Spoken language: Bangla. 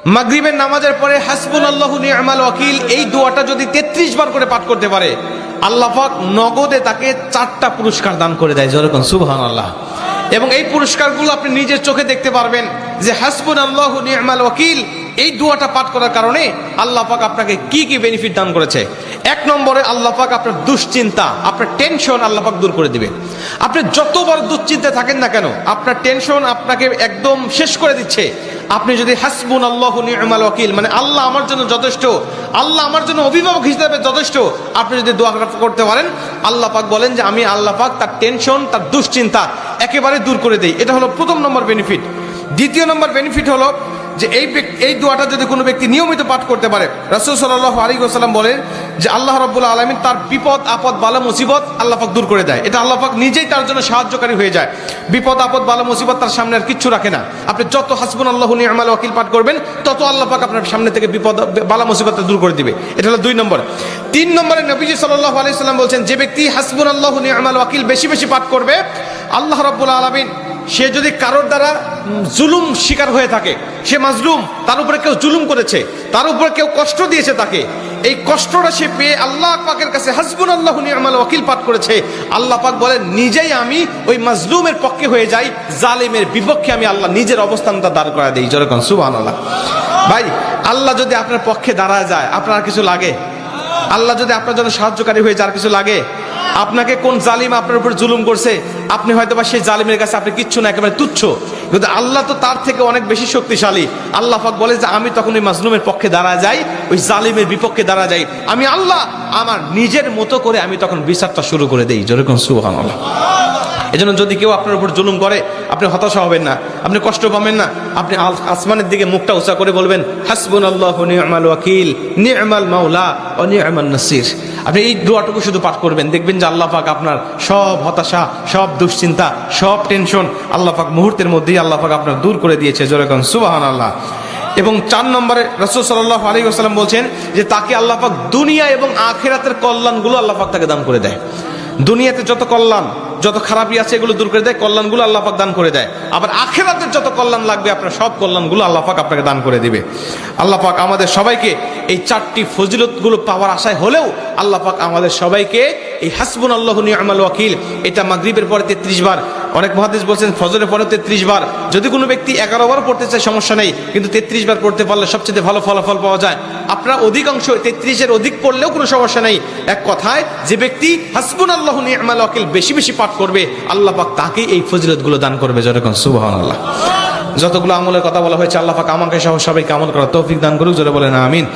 মাগরিবের নামাজের পরে হাসবুনাল্লাহু নি'মাল ওয়াকিল এই দোয়াটা যদি 33 বার করে পাঠ করতে পারে, আল্লাহ পাক নগদে তাকে 4টা পুরস্কার দান করে দেয়। যেরকম সুবহানাল্লাহ। এবং এই পুরস্কারগুলো আপনি নিজের চোখে দেখতে পারবেন যে হাসবুনাল্লাহু নি'মাল ওয়াকিল এই দোয়াটা পাঠ করার কারণে আল্লাহ পাক আপনাকে কি কি বেনিফিট দান করেছে। 1 নম্বরে আল্লাহ পাক আপনার দুশ্চিন্তা, আপনার টেনশন আল্লাহ পাক দূর করে দিবে। আপনি যত বড় দুশ্চিন্তায় থাকেন না কেন, আপনার টেনশন আপনাকে একদম শেষ করে দিচ্ছে। আপনি যদি হাসবুনাল্লাহু নি'মাল ওয়াকিল মানে আল্লাহ আমার জন্য যথেষ্ট, আল্লাহ আমার জন্য অভিভাবক হিসেবে যথেষ্ট, আপনি যদি দোয়া করতে পারেন, আল্লাহ পাক বলেন যে আমি আল্লাহ পাক তার টেনশন, তার দুশ্চিন্তা একেবারে দূর করে দেই। এটা হলো প্রথম নম্বর বেনিফিট। দ্বিতীয় নম্বর বেনিফিট হলো যে এই দোয়াটা যদি কোনো ব্যক্তি নিয়মিত পাঠ করতে পারে, রাসূল সাল্লাল্লাহু আলাইহি ওয়াসাল্লাম বলেন যে আল্লাহ রাব্বুল আলামিন তার বিপদ আপদ বালা মুসিবত আল্লাহ পাক দূর করে দেয়। এটা আল্লাহ পাক নিজেই তার জন্য সাহায্যকারী হয়ে যায়। বিপদ আপদ বালা মুসিবত তার সামনে আর কিচ্ছু রাখে না। আপনি যত হাসবুনাল্লাহু নি'মাল ওয়াকিল পাঠ করবেন, তত আল্লাহ পাক আপনার সামনে থেকে বিপদ বালা মুসিবতটা দূর করে দিবে। এটা হলো 2 নম্বর। 3 নম্বরে নবীজি সাল্লাল্লাহু আলাইহি ওয়াসাল্লাম বলছেন, যে ব্যক্তি হাসবুনাল্লাহু নি'মাল ওয়াকিল বেশি বেশি পাঠ করবে, আল্লাহ রাব্বুল আলামিন সে যদি কারোর দ্বারা জুলুম শিকার হয়ে থাকে, সে মাজলুম, তার উপরে কেউ জুলুম করেছে, তার উপরে কেউ কষ্ট দিয়েছে, তাকে এই কষ্টটা সে পেয়ে আল্লাহ পাকের কাছে হাসবুনাল্লাহু নি'মাল ওয়াকিল পাঠ করেছে, আল্লাহ পাক বলেন নিজেই আমি ওই মাজলুমের পক্ষে হয়ে যাই, জালেমের বিপক্ষে আমি আল্লাহ নিজের অবস্থানটা দাঁড় করা দেই। যেরকম সুবহানাল্লাহ। ভাই, আল্লাহ যদি আপনার পক্ষে দাঁড়ায় যায়, আপনার আর কিছু লাগে? আল্লাহ যদি আপনার জন্য সাহায্যকারী হয়ে যায়, আর কিছু লাগে? আপনাকে কোন জালিম আপনার উপর জুলুম করছে, আপনি হয়তো বা সেই জালিমের কাছে আপনি কিচ্ছু না, একেবারে তুচ্ছ, কিন্তু আল্লাহ তো তার থেকে অনেক বেশি শক্তিশালী। আল্লাহ পাক বলে যে আমি তখন ওই মাজলুমের পক্ষে দাঁড়া যাই, ওই জালিমের বিপক্ষে দাঁড়া যাই, আমি আল্লাহ আমার নিজের মতো করে আমি তখন বিচারটা শুরু করে দেই। যেরকম সুবহানাল্লাহ। এজন্য যদি কেউ আপনার উপর জুলুম করে, আপনি হতাশা হবেন না, আপনি কষ্ট পাবেন না, আপনি আসমানের দিকে মুখটা উঁচা করে বলবেন হাসবুনাল্লাহু নি'মাল ওয়াকিল নি'মাল মাওলা ওয়া নি'মান নাসির। আপনি এই দোয়াটুকু শুধু পাঠ করবেন, দেখবেন যে আল্লাহ পাক আপনার সব হতাশা, সব দুশ্চিন্তা, সব টেনশন আল্লাহ পাক মুহূর্তের মধ্যেই আল্লাহ পাক আপনার দূর করে দিয়েছে। যেরকম সুবহানাল্লাহ। এবং 4 নম্বরে রাসূল সাল্লাল্লাহু আলাইহি ওয়াসাল্লাম বলছেন যে তাকে আল্লাহ পাক দুনিয়া এবং আখিরাতের কল্যাণগুলো আল্লাহ পাক তাকে দান করে দেয়। দুনিয়াতে যত কল্যাণ, যত খারাপই আছে এগুলো দূর করে দেয়, কল্যাণগুলো আল্লাহ পাক দান করে দেয়। আবার আখিরাতের যত কল্যাণ লাগবে আপনার সব কল্যাণগুলো আল্লাহ পাক আপনাকে দান করে দিবে। আল্লাহ পাক আমাদের সবাইকে এই 4টি ফজিলতগুলো পাওয়ার আশায় হলেও আল্লাহ পাক আমাদের সবাইকে এই হাসবুনাল্লাহু নি'মাল ওয়াকিল এটা মাগরিবের পরে 33 বার, অনেক মুহাদ্দিস বলছেন ফজরের পরে 33 বার, যদি কোনো ব্যক্তি 11 বার পড়তে চায় সমস্যা নেই, কিন্তু 33 বার পড়তে পারলে সবচেয়ে ভালো ফলাফল পাওয়া যায়। আপনারা অধিকাংশ 33-এর অধিক পড়লেও কোনো সমস্যা নেই। এক কথায় যে ব্যক্তি হাসবুনাল্লাহু নি'মাল ওয়াকিল বেশি বেশি পাঠ করবে, আল্লাহ পাক তাকে এই ফজিলতগুলো দান করবে। যেরকম সুবহানাল্লাহ। যতগুলো আমলের কথা বলা হয়েছে, আল্লাহ পাক আমাকে সহ সবাইকে আমল করার তৌফিক দান করুক। জোরে বলেন আমিন।